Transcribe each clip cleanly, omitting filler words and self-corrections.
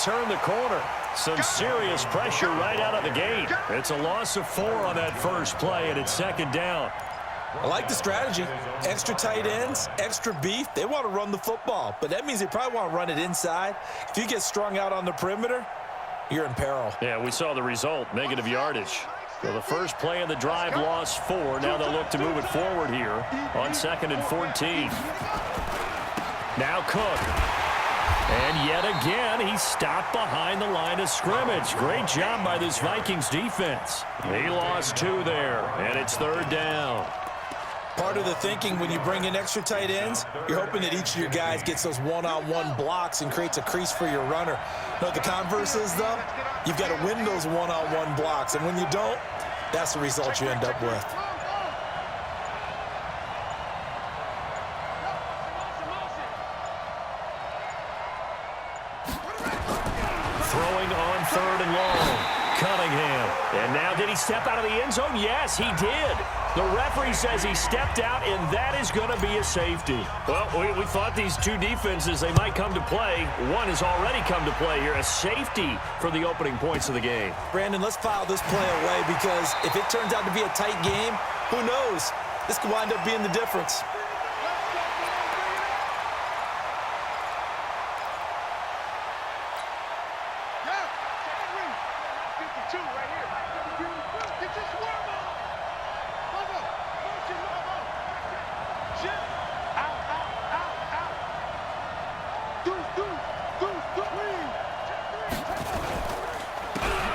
turn the corner. Some serious pressure right out of the gate. It's a loss of 4 on that first play, and it's second down. I like the strategy. Extra tight ends, extra beef. They want to run the football, but that means they probably want to run it inside. If you get strung out on the perimeter, you're in peril. Yeah, we saw the result, negative yardage. So the first play of the drive lost 4. Now they'll look to move it forward here on 2nd and 14. Now Cook. And yet again, he stopped behind the line of scrimmage. Great job by this Vikings defense. He lost 2 there, and it's 3rd down. Part of the thinking when you bring in extra tight ends, you're hoping that each of your guys gets those one-on-one blocks and creates a crease for your runner. You know what the converse is, though? You've got to win those one-on-one blocks, and when you don't, that's the result you end up with. Throwing on 3rd and long. Cunningham. And now did he step out of the end zone? Yes, he did. The referee says he stepped out, and that is going to be a safety. Well, we thought these two defenses, they might come to play. One has already come to play here. A safety for the opening points of the game. Brandon, let's file this play away because if it turns out to be a tight game, who knows? This could wind up being the difference.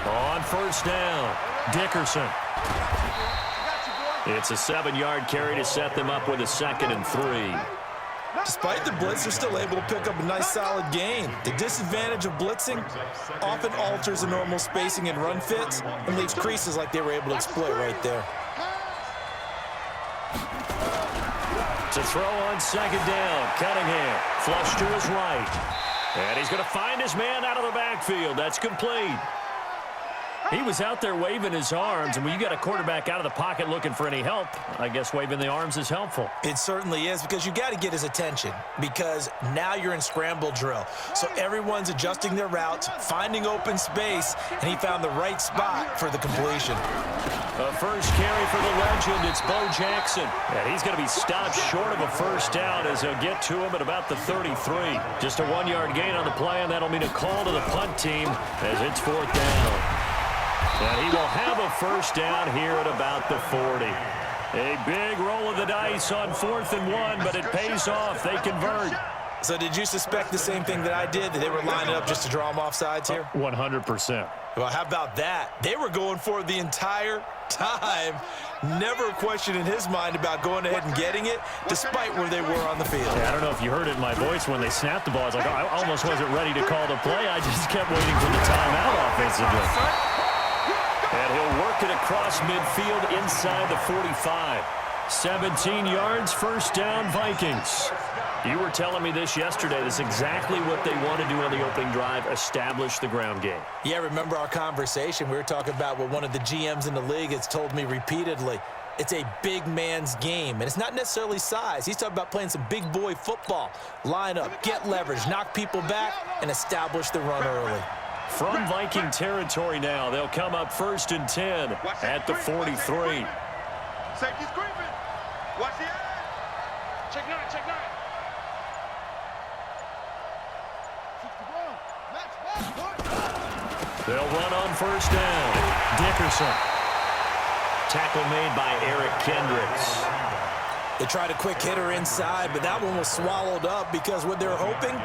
On first down, Dickerson. It's a 7-yard carry to set them up with a 2nd and 3. Despite the blitz, they're still able to pick up a nice solid gain. The disadvantage of blitzing often alters the normal spacing and run fits and leaves creases like they were able to exploit right there. To throw on 2nd down, Cunningham, flush to his right. And he's going to find his man out of the backfield. That's complete. He was out there waving his arms, and when you got a quarterback out of the pocket looking for any help, I guess waving the arms is helpful. It certainly is, because you got to get his attention, because now you're in scramble drill. So everyone's adjusting their routes, finding open space, and he found the right spot for the completion. A first carry for the legend, it's Bo Jackson. And he's going to be stopped short of a first down as they'll get to him at about the 33. Just a 1-yard gain on the play, and that'll mean a call to the punt team as it's 4th down. And he will have a first down here at about the 40. A big roll of the dice on 4th and 1, but it pays off. They convert. So did you suspect the same thing that I did, that they were lining up just to draw them off sides here? 100%. Well, how about that? They were going for it the entire time. Never a question in his mind about going ahead and getting it, despite where they were on the field. Yeah, I don't know if you heard it in my voice when they snapped the ball. I was like, I almost wasn't ready to call the play. I just kept waiting for the timeout offensively. And he'll work it across midfield inside the 45. 17 yards, first down, Vikings. You were telling me this yesterday. This is exactly what they want to do on the opening drive, establish the ground game. Yeah, remember our conversation? We were talking about what one of the GMs in the league has told me repeatedly. It's a big man's game, and it's not necessarily size. He's talking about playing some big boy football. Line up, get leverage, knock people back, and establish the run early. From Viking territory now, they'll come up 1st and 10 at the 43. Safety's creeping. Watch the edge. Check 9, check 9. They'll run on first down. Dickerson. Tackle made by Eric Kendricks. They tried a quick hitter inside, but that one was swallowed up because what they're hoping,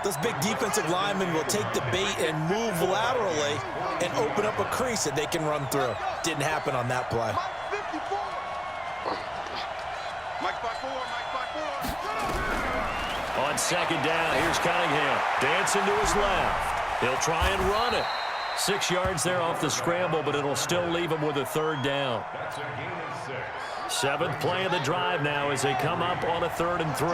those big defensive linemen will take the bait and move laterally and open up a crease that they can run through. Didn't happen on that play. On 2nd down, here's Cunningham. Dancing to his left. He'll try and run it. 6 yards there off the scramble, but it'll still leave him with a 3rd down. 7th play of the drive now as they come up on a 3rd and 3.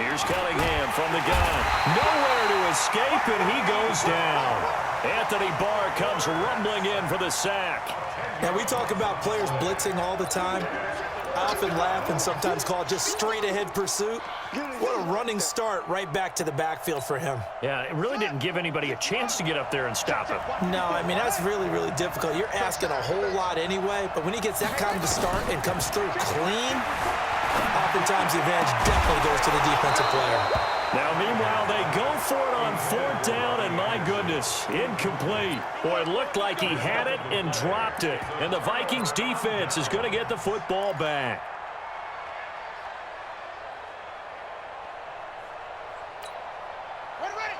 Here's Cunningham from the gun. Nowhere to escape, and he goes down. Anthony Barr comes rumbling in for the sack. Now, we talk about players blitzing all the time. I often laugh and sometimes call it just straight-ahead pursuit. What a running start right back to the backfield for him. Yeah, it really didn't give anybody a chance to get up there and stop him. No, I mean, that's really, really difficult. You're asking a whole lot anyway, but when he gets that kind of a start and comes through clean, oftentimes the advantage definitely goes to the defensive player. Now, meanwhile, they go for it on 4th down, and my goodness, incomplete. Boy, it looked like he had it and dropped it. And the Vikings defense is going to get the football back.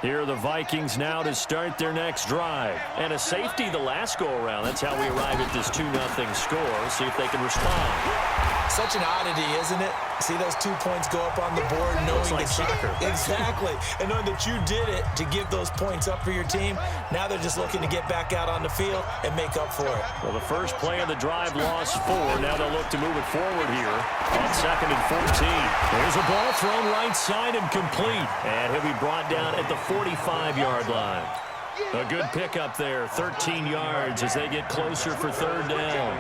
Here are the Vikings now to start their next drive. And a safety the last go-around. That's how we arrive at this 2-0 score. See if they can respond. Such an oddity, isn't it? See those 2 points go up on the board knowing like soccer. Exactly. And knowing that you did it to give those points up for your team. Now they're just looking to get back out on the field and make up for it. Well, the first play of the drive lost 4. Now they'll look to move it forward here on 2nd and 14. There's a ball thrown right side and complete. And he'll be brought down at the 45-yard line. A good pickup there, 13 yards as they get closer for 3rd down.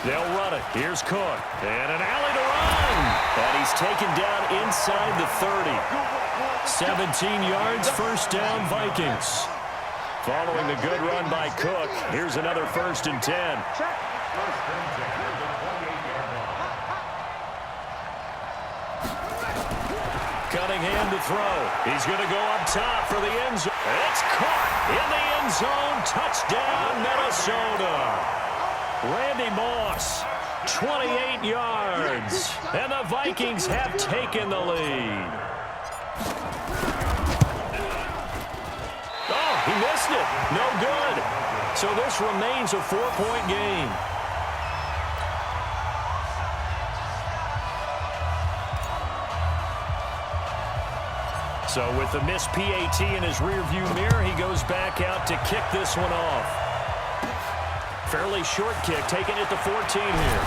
They'll run it. Here's Cook. And an alley to run. And he's taken down inside the 30. 17 yards, 1st down, Vikings. Following the good run by Cook, here's another 1st and 10. Cunningham to throw. He's going to go up top for the end zone. It's caught in the end zone. Touchdown, Minnesota. Randy Moss, 28 yards, and the Vikings have taken the lead. Oh, he missed it. No good. So this remains a 4-point game. So with the missed PAT in his rearview mirror, he goes back out to kick this one off. Fairly short kick, taking it to 14 here.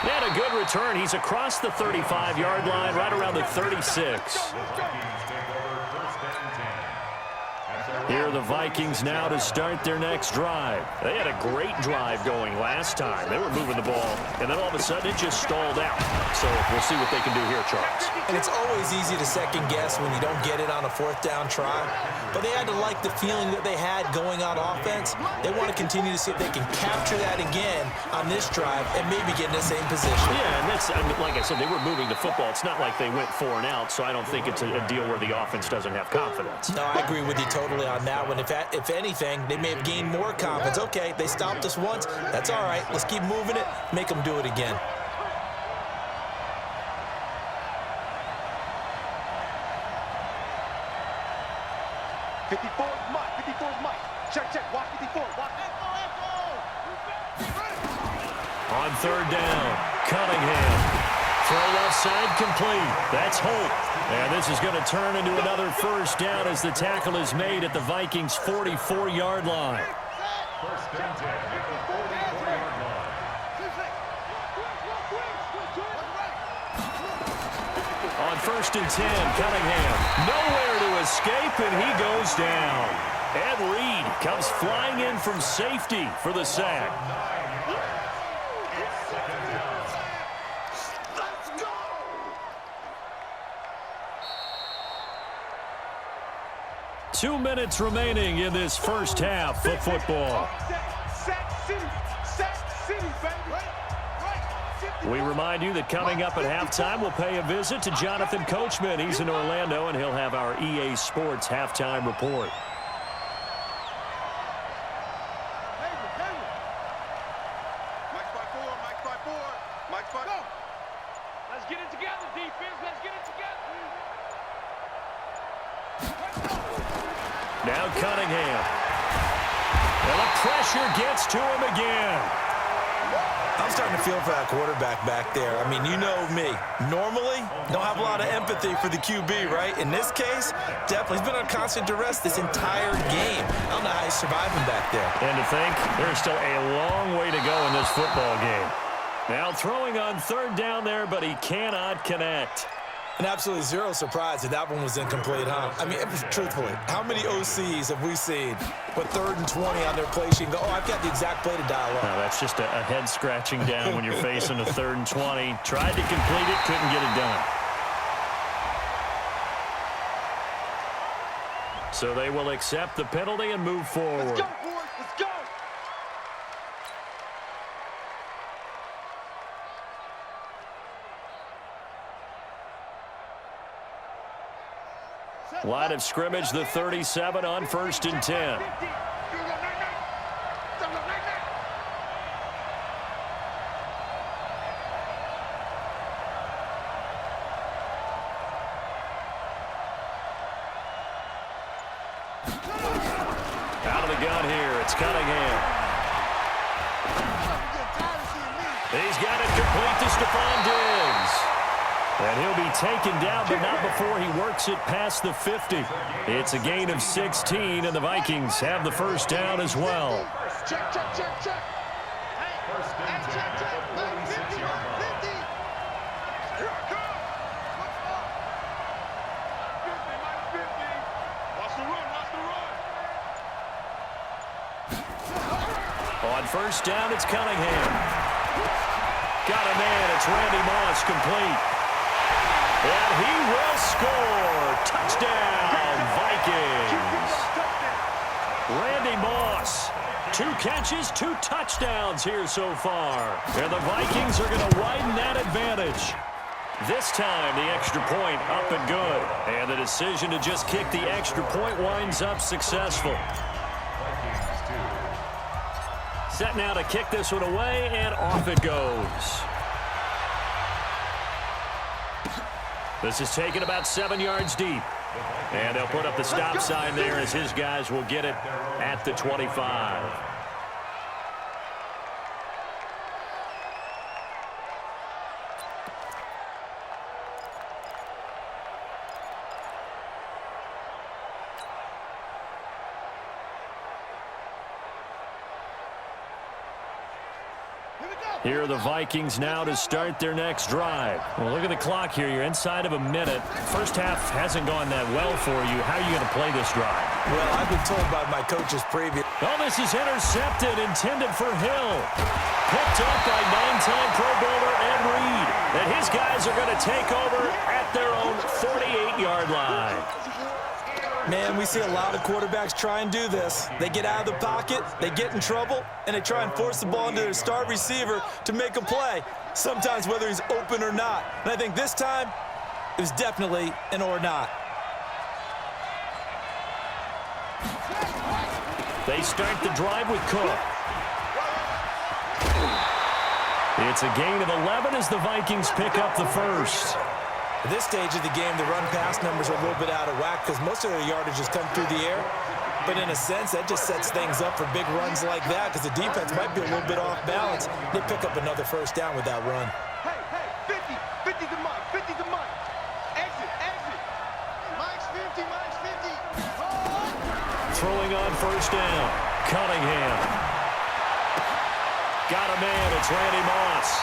And a good return. He's across the 35-yard line, right around the 36. Here are the Vikings now to start their next drive. They had a great drive going last time. They were moving the ball, and then all of a sudden it just stalled out. So we'll see what they can do here, Charles. And it's always easy to second guess when you don't get it on a 4th down try. But they had to like the feeling that they had going on offense. They want to continue to see if they can capture that again on this drive and maybe get in the same position. Yeah, and that's, I mean, like I said, they were moving the football. It's not like they went 4 and out, so I don't think it's a deal where the offense doesn't have confidence. No, I agree with you totally on that one. If anything, they may have gained more confidence. Okay, they stopped us once. That's all right. Let's keep moving it. Make them do it again. Watch 54. On 3rd down, Cunningham. Throw left side complete. That's Hope. And this is going to turn into another 1st down as the tackle is made at the Vikings' 44-yard line. On 1st and 10, Cunningham. Nowhere to escape, and he goes down. Ed Reed comes flying in from safety for the sack. Two minutes remaining in this first half of football. We remind you that coming up at halftime, we'll pay a visit to Jonathan Coachman. He's in Orlando, and he'll have our EA Sports halftime report. Let's get it together, defense. Let's get it together. Now Cunningham. And the pressure gets to him again. I'm starting to feel for that quarterback back there. I mean, you know me. Normally, don't have a lot of empathy for the QB, right? In this case, definitely. He's been on constant duress this entire game. I don't know how he's surviving back there. And to think, there's still a long way to go in this football game. Now throwing on 3rd down there, but he cannot connect. And absolutely zero surprise that one was incomplete, huh? I mean, truthfully, how many OCs have we seen with 3rd and 20 on their play sheet and go, oh, I've got the exact play to dial up? No, that's just a head scratching down when you're facing a 3rd and 20. Tried to complete it, couldn't get it done. So they will accept the penalty and move forward. Let's go, boys. Let's go. Line of scrimmage, the 37 on 1st and 10. Out of the gun here, it's Cunningham. He's got it complete to Stephon Diggs. And he'll be taken down, but not before he works it past the 50. It's a gain of 16, and the Vikings have the first down as well. Check, check, check, check. Hey, check, check. Mike, 50, 50. Here I come. Minus 50. Watch the run, watch the run. On first down, it's Cunningham. Got a man, it's Randy Moss, complete. And he will score. Touchdown, Vikings. Randy Moss, 2 catches, 2 touchdowns here so far. And the Vikings are going to widen that advantage. This time, the extra point up and good. And the decision to just kick the extra point winds up successful. Set now to kick this one away, and off it goes. This is taken about 7 yards deep. And they'll put up the stop sign there as his guys will get it at the 25. Here are the Vikings now to start their next drive. Well, look at the clock here. You're inside of a minute. First half hasn't gone that well for you. How are you going to play this drive? Well, I've been told by my coaches previous. Oh, this is intercepted, intended for Hill. Picked up by 9-time Pro Bowler Ed Reed. And his guys are going to take over at their own 48-yard line. Man, we see a lot of quarterbacks try and do this. They get out of the pocket, they get in trouble, and they try and force the ball into their star receiver to make a play, sometimes whether he's open or not. And I think this time, it was definitely an or not. They start the drive with Cook. It's a gain of 11 as the Vikings pick up the first. At this stage of the game, the run-pass numbers are a little bit out of whack because most of their yardage has come through the air. But in a sense, that just sets things up for big runs like that because the defense might be a little bit off balance. They pick up another first down with that run. Hey, 50 to Mike, 50 to Mike. Exit, exit. Mike's 50, Mike's 50. Oh. Throwing on first down, Cunningham. Got a man, it's Randy Moss.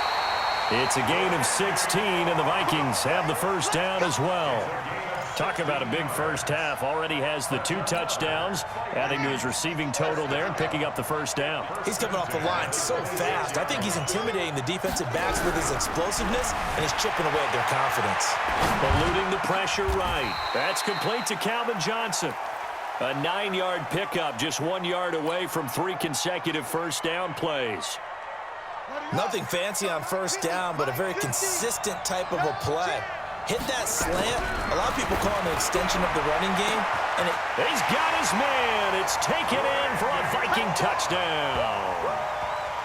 It's a gain of 16, and the Vikings have the first down as well. Talk about a big first half. Already has the 2 touchdowns, adding to his receiving total there and picking up the first down. He's coming off the line so fast. I think he's intimidating the defensive backs with his explosiveness, and he's chipping away at their confidence. Eluding the pressure right. That's complete to Calvin Johnson. A 9-yard pickup, just 1 yard away from 3 consecutive first down plays. Nothing fancy on first down, but a very consistent type of a play. Hit that slant. A lot of people call it an extension of the running game. And he's got his man. It's taken in for a Viking touchdown.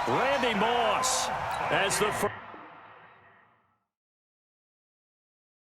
Randy Moss as the first.